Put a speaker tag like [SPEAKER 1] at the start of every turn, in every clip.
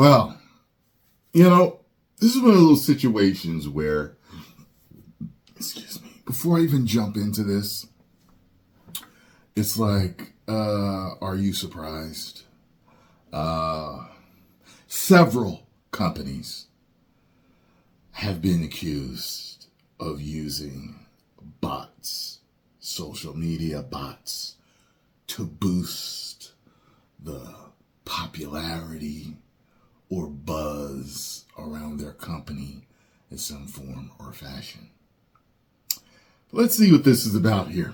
[SPEAKER 1] Well, this is one of those situations where, excuse me, before I even jump into this, it's like, are you surprised? Several companies have been accused of using bots, social media bots, to boost the popularity or buzz around their company in some form or fashion. Let's see what this is about here.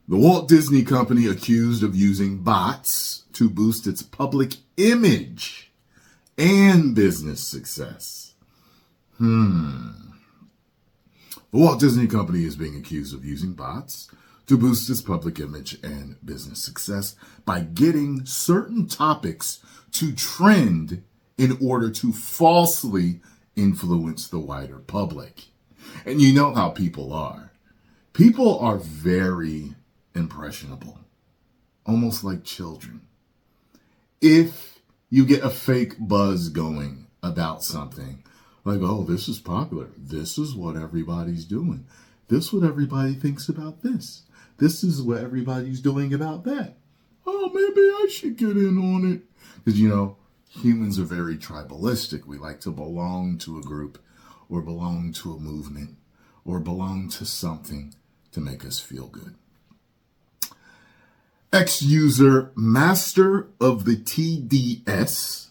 [SPEAKER 1] The Walt Disney Company accused of using bots to boost its public image and business success. The Walt Disney Company is being accused of using bots to boost its public image and business success by getting certain topics to trend in order to falsely influence the wider public. And you know how people are. People are very impressionable, almost like children. If you get a fake buzz going about something, like, oh, this is popular. This is what everybody's doing. This is what everybody thinks about this. This is what everybody's doing about that. Oh, maybe I should get in on it. Because, humans are very tribalistic. We like to belong to a group or belong to a movement or belong to something to make us feel good. Ex-user masterofthetds,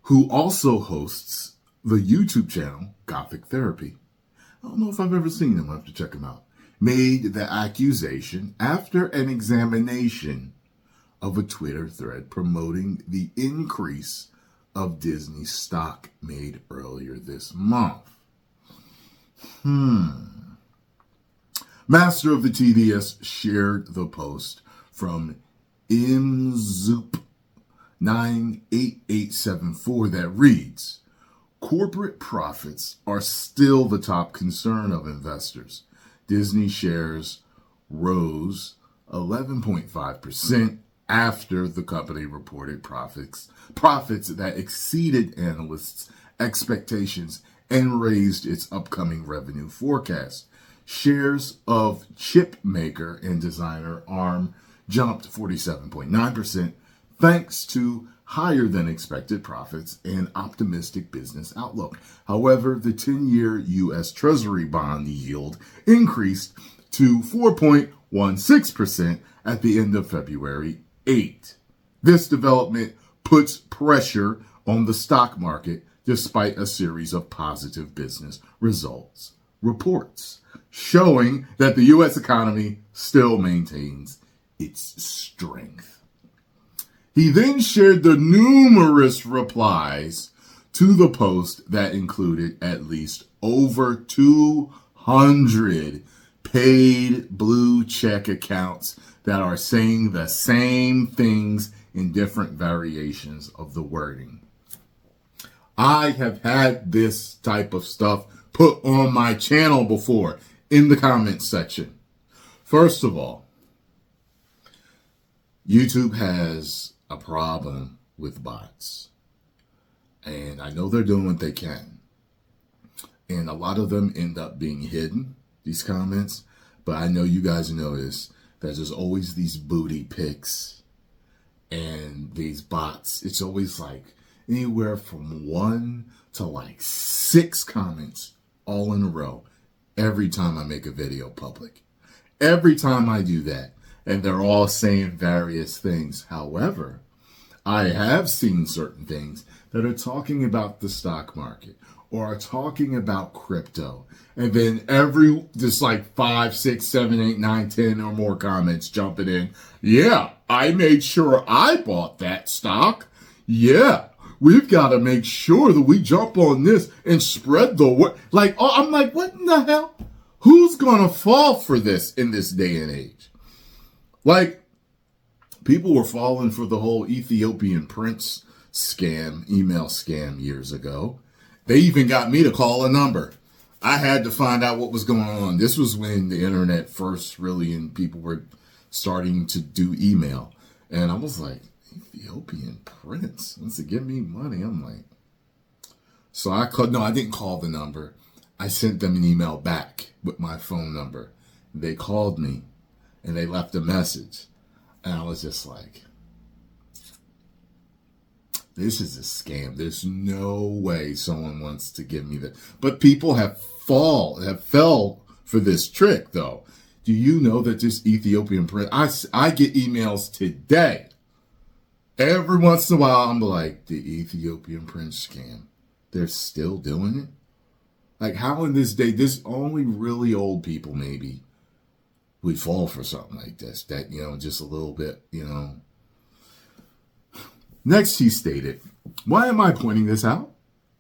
[SPEAKER 1] who also hosts the YouTube channel Gothic Therapy. I don't know if I've ever seen him. I'll have to check him out. Made the accusation after an examination of a Twitter thread promoting the increase of Disney stock made earlier this month. Master of the TDS shared the post from imzoop98874 that reads, corporate profits are still the top concern of investors. Disney shares rose 11.5% after the company reported profits that exceeded analysts' expectations and raised its upcoming revenue forecast. Shares of chip maker and designer ARM jumped 47.9% thanks to higher than expected profits and optimistic business outlook. However, the 10-year U.S. Treasury bond yield increased to 4.16% at the end of February 8. This development puts pressure on the stock market despite a series of positive business results reports, showing that the U.S. economy still maintains its strength. He then shared the numerous replies to the post that included at least over 200 paid blue check accounts that are saying the same things in different variations of the wording. I have had this type of stuff put on my channel before in the comments section. First of all, YouTube has a problem with bots. And I know they're doing what they can. And a lot of them end up being hidden, these comments. But I know you guys notice that there's always these booty pics and these bots. It's always like anywhere from 1 to like 6 comments all in a row every time I make a video public. Every time I do that. And they're all saying various things. However, I have seen certain things that are talking about the stock market or are talking about crypto. And then just like 5, 6, 7, 8, 9, 10 or more comments jumping in. Yeah, I made sure I bought that stock. Yeah, we've got to make sure that we jump on this and spread the word. Like, oh, I'm like, what in the hell? Who's going to fall for this in this day and age? Like, people were falling for the whole Ethiopian prince scam, email scam years ago. They even got me to call a number. I had to find out what was going on. This was when the internet first really, and people were starting to do email. And I was like, Ethiopian prince wants to give me money. I'm like, so I called. No, I didn't call the number. I sent them an email back with my phone number. They called me and they left a message. And I was just like, this is a scam. There's no way someone wants to give me that. But people have fell for this trick, though. Do you know that this Ethiopian prince, I get emails today. Every once in a while, I'm like, the Ethiopian prince scam. They're still doing it? Like, how in this day, this only really old people maybe would fall for something like this. That, just a little bit, Next, he stated, why am I pointing this out?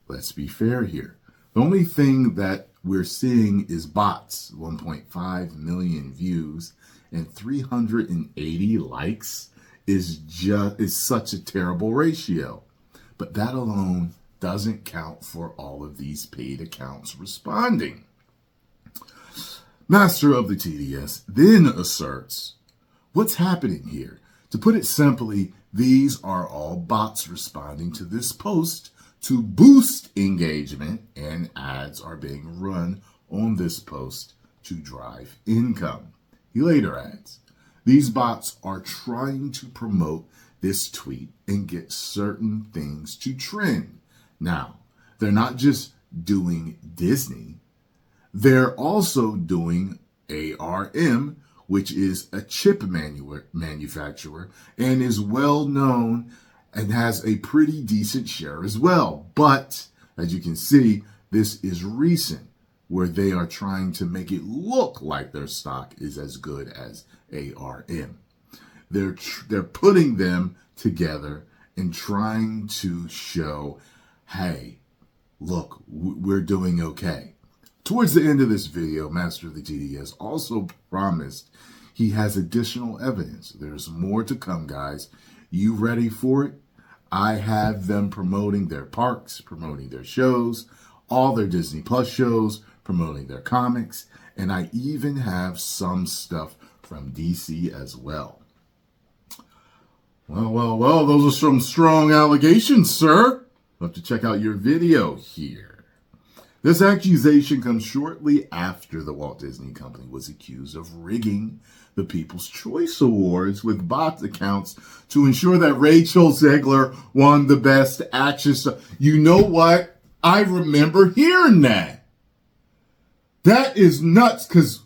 [SPEAKER 1] Let's be fair here. The only thing that we're seeing is bots, 1.5 million views and 380 likes is such a terrible ratio. But that alone doesn't count for all of these paid accounts responding. Master of the TDS then asserts, what's happening here? To put it simply, these are all bots responding to this post to boost engagement, and ads are being run on this post to drive income. He later adds, these bots are trying to promote this tweet and get certain things to trend. Now, they're not just doing Disney, they're also doing ARM, which is a chip manufacturer and is well known and has a pretty decent share as well. But as you can see, this is recent, where they are trying to make it look like their stock is as good as ARM. They're putting them together and trying to show, hey, look, we're doing okay. Towards the end of this video, Master of the TDS also promised he has additional evidence. There's more to come, guys. You ready for it? I have them promoting their parks, promoting their shows, all their Disney Plus shows, promoting their comics, and I even have some stuff from DC as well. Well, those are some strong allegations, sir. I'll have to check out your video here. This accusation comes shortly after the Walt Disney Company was accused of rigging the People's Choice Awards with bot accounts to ensure that Rachel Zegler won the Best Action Star. You know what? I remember hearing that. That is nuts, because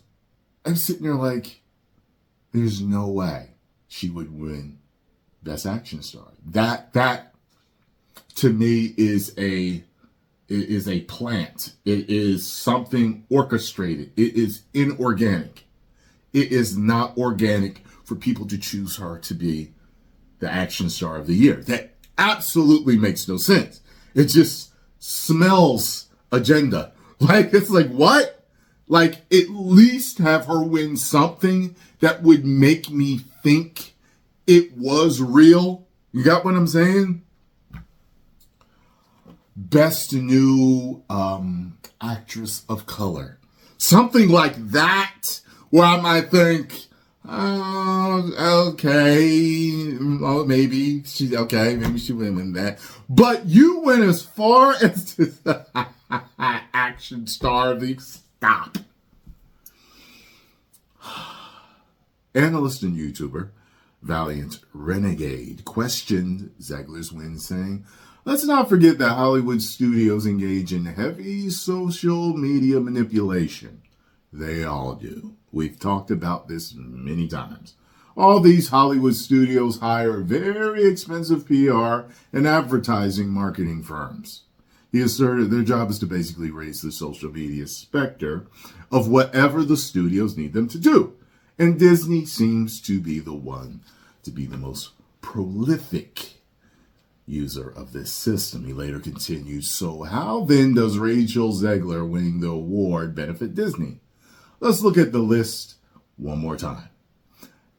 [SPEAKER 1] I'm sitting there like, there's no way she would win Best Action Star. That to me is a plant. It is something orchestrated. It is inorganic. It is not organic for people to choose her to be the action star of the year. That absolutely makes no sense. It just smells agenda. Like, it's like, what? Like, at least have her win something that would make me think it was real. You got what I'm saying? Best new actress of color. Something like that, where I might think, oh, okay, oh, maybe she would win that. But you went as far as the action star of the stop. Analyst and YouTuber Valiant Renegade questioned Zegler's win, saying, let's not forget that Hollywood studios engage in heavy social media manipulation. They all do. We've talked about this many times. All these Hollywood studios hire very expensive PR and advertising marketing firms. He asserted their job is to basically raise the social media specter of whatever the studios need them to do. And Disney seems to be the one to be the most prolific user of this system. He later continued, so how then does Rachel Zegler winning the award benefit Disney? Let's look at the list one more time.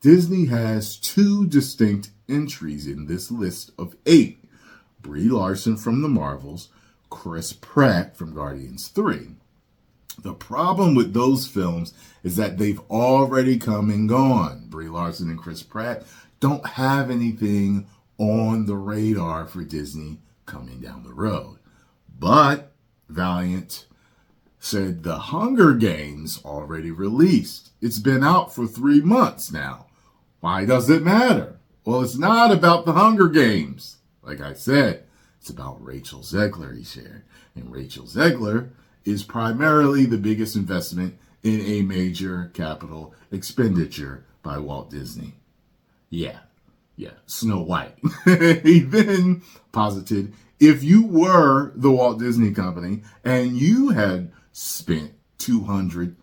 [SPEAKER 1] Disney has 2 distinct entries in this list of 8. Brie Larson from The Marvels, Chris Pratt from Guardians 3. The problem with those films is that they've already come and gone. Brie Larson and Chris Pratt don't have anything on the radar for Disney coming down the road. But Valiant said the Hunger Games already released. It's been out for 3 months now. Why does it matter? Well, it's not about the Hunger Games. Like I said, it's about Rachel Zegler, he shared. And Rachel Zegler is primarily the biggest investment in a major capital expenditure by Walt Disney. Yeah, Snow White. He then posited, if you were the Walt Disney Company and you had spent 200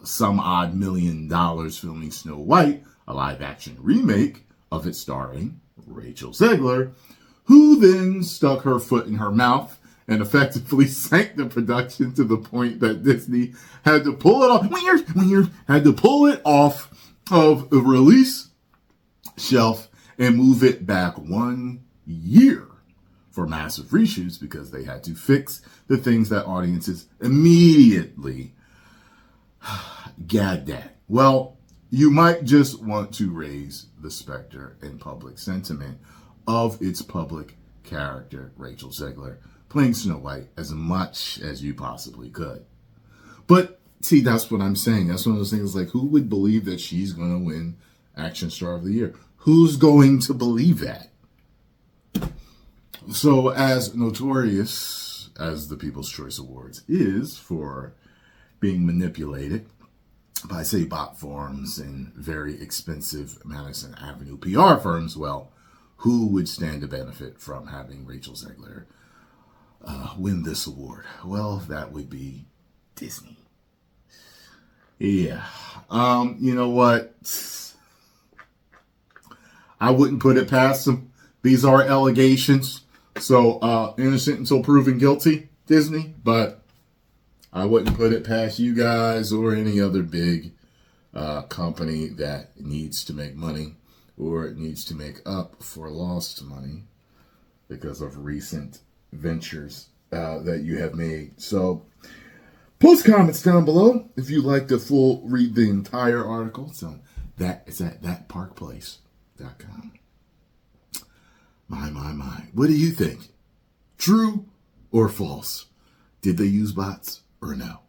[SPEAKER 1] some odd $1 million filming Snow White, a live action remake of it starring Rachel Zegler, who then stuck her foot in her mouth and effectively sank the production to the point that Disney had to pull it off, had to pull it off of the release shelf and move it back 1 year for massive reshoots because they had to fix the things that audiences immediately gagged at. Well, you might just want to raise the specter and public sentiment of its public character, Rachel Zegler, playing Snow White as much as you possibly could. But see, that's what I'm saying. That's one of those things like, who would believe that she's going to win Action Star of the Year? Who's going to believe that? So as notorious as the People's Choice Awards is for being manipulated by, say, bot forums and very expensive Madison Avenue PR firms, well, who would stand to benefit from having Rachel Zegler win this award? Well, that would be Disney. Yeah. You know what? I wouldn't put it past them. These are allegations. So, innocent until proven guilty, Disney. But I wouldn't put it past you guys or any other big company that needs to make money or it needs to make up for lost money because of recent ventures that you have made. So, post comments down below if you'd like to full read the entire article. So, that is at thatparkplace.com. My. What do you think? True or false? Did they use bots or no?